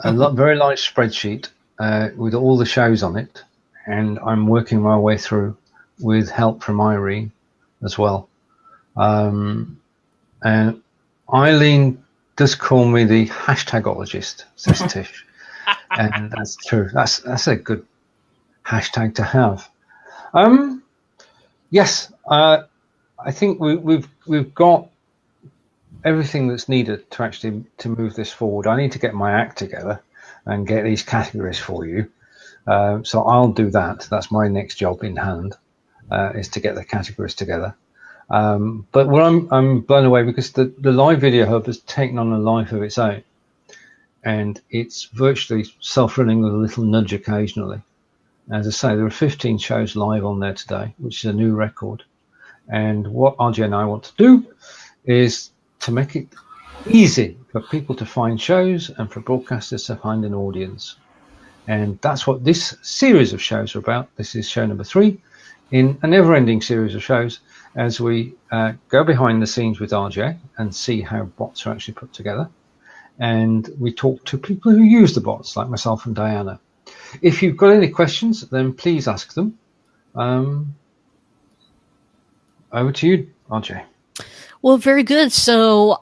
a very large spreadsheet with all the shows on it, and I'm working my way through with help from Irene as well. And Eileen does call me the hashtagologist, says Tish, and that's true. That's a good hashtag to have. Yes, I think we've got everything that's needed to actually to move this forward. I need to get my act together and get these categories for you. So I'll do that. That's my next job in hand, is to get the categories together. But what I'm blown away, because the live video hub has taken on a life of its own, and it's virtually self-running with a little nudge occasionally. As I say, there are 15 shows live on there today, which is a new record. And what RJ and I want to do is to make it easy for people to find shows and for broadcasters to find an audience. And that's what this series of shows are about. This is show number 3 in a never-ending series of shows, as we go behind the scenes with RJ and see how bots are actually put together. And we talk to people who use the bots, like myself and Diana. If you've got any questions, then please ask them. Over to you, RJ. Well, very good. So,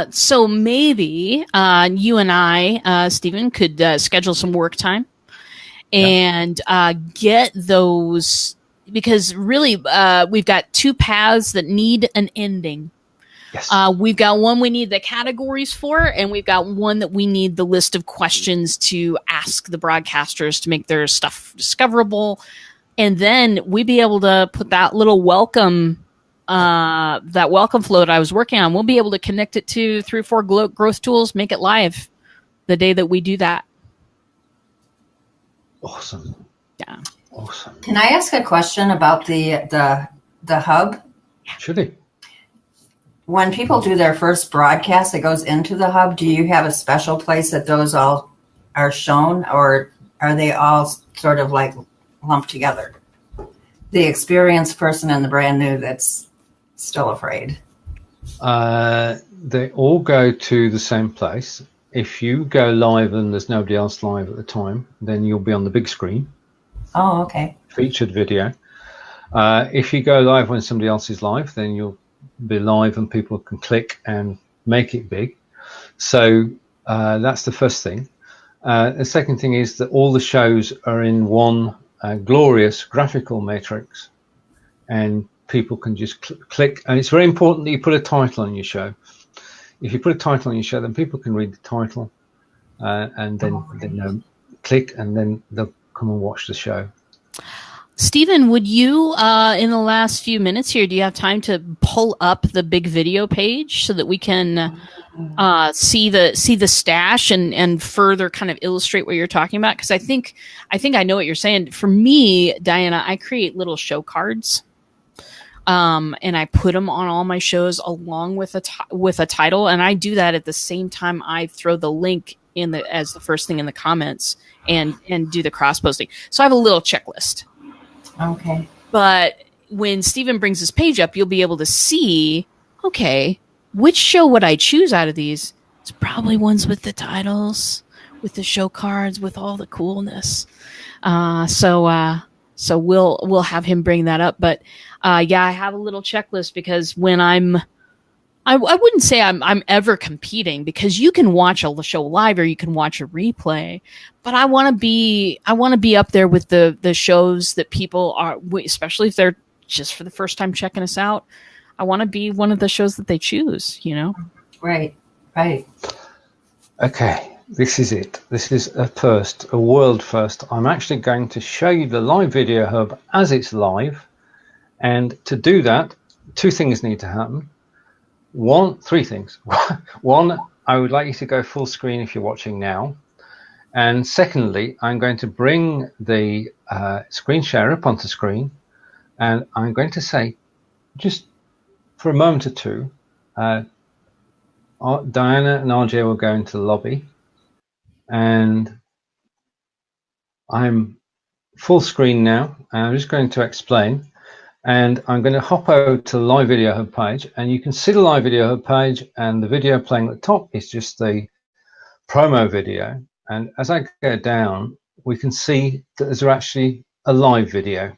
so maybe you and I, Stephen, could schedule some work time and get those, because really we've got 2 paths that need an ending. Yes. We've got one we need the categories for, and we've got one that we need the list of questions to ask the broadcasters to make their stuff discoverable. And then we'd be able to put that little welcome, that welcome float I was working on. We'll be able to connect it to 3 or 4 growth tools, make it live the day that we do that. Awesome. Yeah. Awesome. Can I ask a question about the hub? Should he? When people do their first broadcast that goes into the hub, do you have a special place that those all are shown, or are they all sort of like lumped together? The experienced person and the brand new that's still afraid. They all go to the same place. If you go live and there's nobody else live at the time, then you'll be on the big screen. Oh, okay. Featured video. If you go live when somebody else is live, then you'll be live and people can click and make it big. So that's the first thing. The second thing is that all the shows are in one glorious graphical matrix, and people can just click. And it's very important that you put a title on your show. If you put a title on your show, then people can read the title and then click, and then they'll come and watch the show. Stephen, would you, in the last few minutes here, do you have time to pull up the big video page so that we can see the stash and further kind of illustrate what you're talking about? Because I think I know what you're saying. For me, Diana, I create little show cards, and I put them on all my shows along with a title, and I do that at the same time I throw the link as the first thing in the comments and do the cross posting. So I have a little checklist. Okay. But when Stephen brings his page up, you'll be able to see, okay, which show would I choose out of these? It's probably ones with the titles, with the show cards, with all the coolness. So we'll have him bring that up. But I have a little checklist, because when I wouldn't say I'm ever competing, because you can watch a show live or you can watch a replay, but I want to be up there with the shows that people are, especially if they're just for the first time checking us out. I want to be one of the shows that they choose, you know? Right. Okay, this is it. This is a first, a world first. I'm actually going to show you the live video hub as it's live. And to do that, 2 things need to happen. 3 things. 1, I would like you to go full screen if you're watching now. And secondly, I'm going to bring the screen share up onto screen, and I'm going to say, just for a moment or 2, Diana and RJ will go into the lobby, and I'm full screen now, and I'm just going to explain. And I'm going to hop over to the live video hub page, and you can see the live video hub page, and the video playing at the top is just the promo video. And as I go down, we can see that there's actually a live video.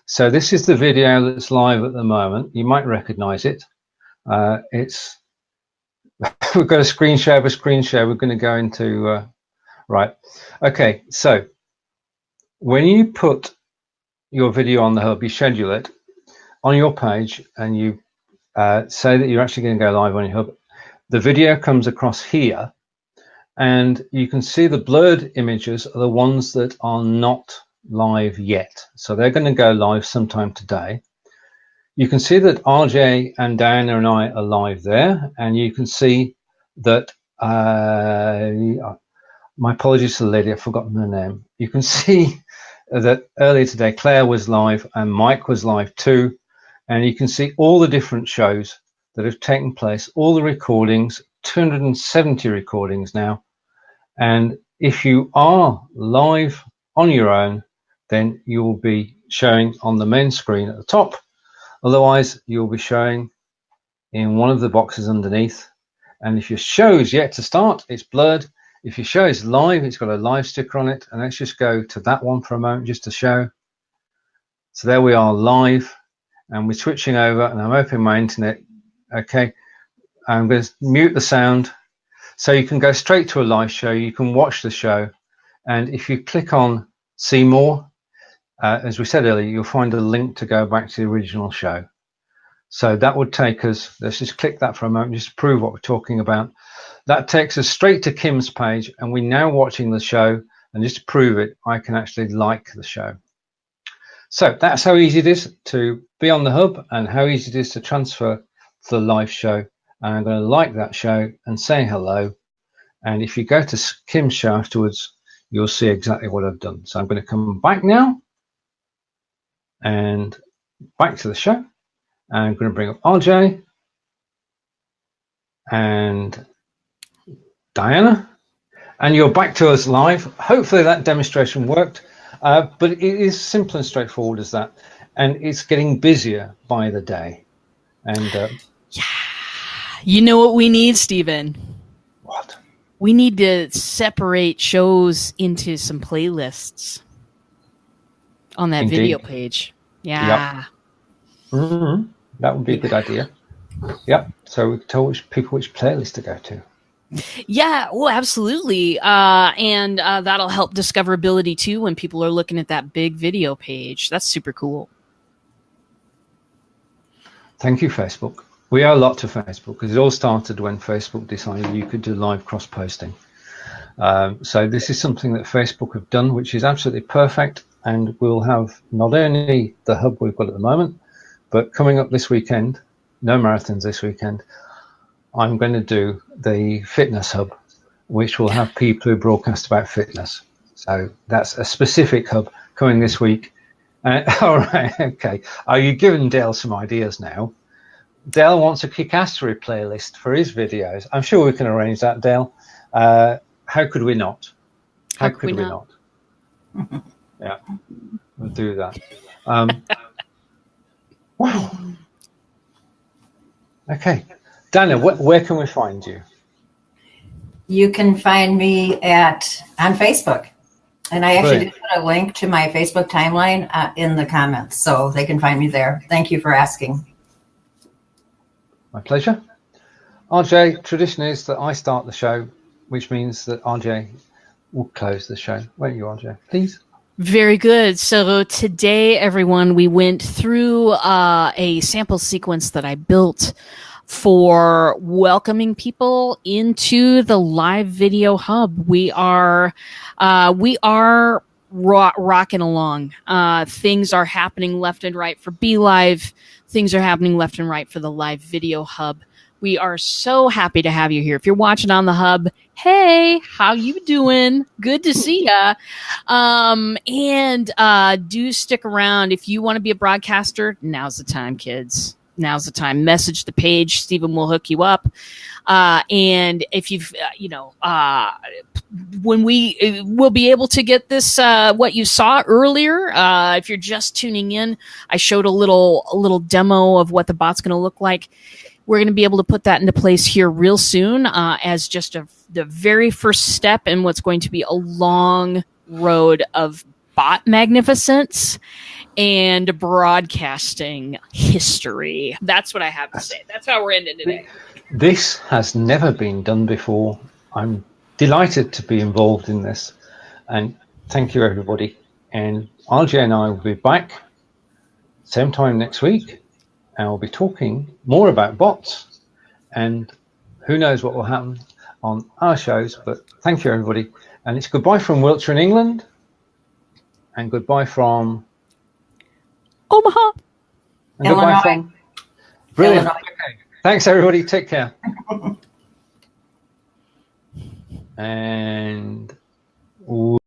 So this is the video that's live at the moment. You might recognize it. It's we've got a screen share of a screen share. We're going to go into right. Okay, so when you put your video on the hub, you schedule it on your page, and you say that you're actually going to go live on your hub. The video comes across here, and you can see the blurred images are the ones that are not live yet. So they're going to go live sometime today. You can see that RJ and Diana and I are live there, and you can see that my apologies to the lady, I've forgotten her name. You can see that earlier today Claire was live and Mike was live too, and you can see all the different shows that have taken place, all the recordings, 270 recordings now. And if you are live on your own, then you will be showing on the main screen at the top. Otherwise, you'll be showing in one of the boxes underneath. And if your show is yet to start, it's blurred. If your show is live, it's got a live sticker on it. And let's just go to that one for a moment just to show. So there we are live, and we're switching over, and I'm opening my internet. Okay, I'm going to mute the sound. So you can go straight to a live show. You can watch the show. And if you click on see more, as we said earlier, you'll find a link to go back to the original show. So that would take us, let's just click that for a moment, just to prove what we're talking about. That takes us straight to Kim's page, and we're now watching the show. And just to prove it, I can actually like the show. So that's how easy it is to be on the hub, and how easy it is to transfer to the live show. And I'm going to like that show and say hello. And if you go to Kim's show afterwards, you'll see exactly what I've done. So I'm going to come back now and back to the show. I'm going to bring up RJ and Diana, and you're back to us live. Hopefully that demonstration worked, but it is simple and straightforward as that, and it's getting busier by the day. And yeah, you know what we need, Steven? What? We need to separate shows into some playlists on that Indeed. video page. Yeah. Yep. Mm-hmm. That would be a good idea. Yep. So we can tell people which playlist to go to. Yeah, well, absolutely. And that'll help discoverability too when people are looking at that big video page. That's super cool. Thank you, Facebook. We owe a lot to Facebook, because it all started when Facebook decided you could do live cross-posting. So this is something that Facebook have done, which is absolutely perfect. And we'll have not only the hub we've got at the moment, but coming up this weekend, no marathons this weekend, I'm going to do the fitness hub, which will have people who broadcast about fitness. So that's a specific hub coming this week. All right, okay. Are you giving Dale some ideas now? Dale wants a Kick-Assery playlist for his videos. I'm sure we can arrange that, Dale. How could we not? How could we not? Yeah, we'll do that. Wow. Okay. Dana, where can we find you? You can find me on Facebook. And I actually did put a link to my Facebook timeline in the comments, so they can find me there. Thank you for asking. My pleasure. RJ, tradition is that I start the show, which means that RJ will close the show. Won't you, RJ? Please. Very good. So today, everyone, we went through a sample sequence that I built for welcoming people into the live video hub. We are rocking along. Things are happening left and right for BLive. Things are happening left and right for the live video hub. We are so happy to have you here. If you're watching on the hub, hey, how you doing? Good to see ya. And do stick around. If you want to be a broadcaster, now's the time, kids. Now's the time. Message the page. Steven will hook you up. And if you've, when we'll be able to get this, what you saw earlier, if you're just tuning in, I showed a little demo of what the bot's going to look like. We're going to be able to put that into place here real soon, as just the very first step in what's going to be a long road of bot magnificence and broadcasting history. That's what I have to say. That's how we're ending today. This has never been done before. I'm delighted to be involved in this, and thank you, everybody. And RJ and I will be back same time next week, and we'll be talking more about bots, and who knows what will happen on our shows. But thank you, everybody. And it's goodbye from Wiltshire in England, and goodbye from Omaha. And goodbye Illinois. from brilliant. Illinois. Okay. Thanks, everybody. Take care. And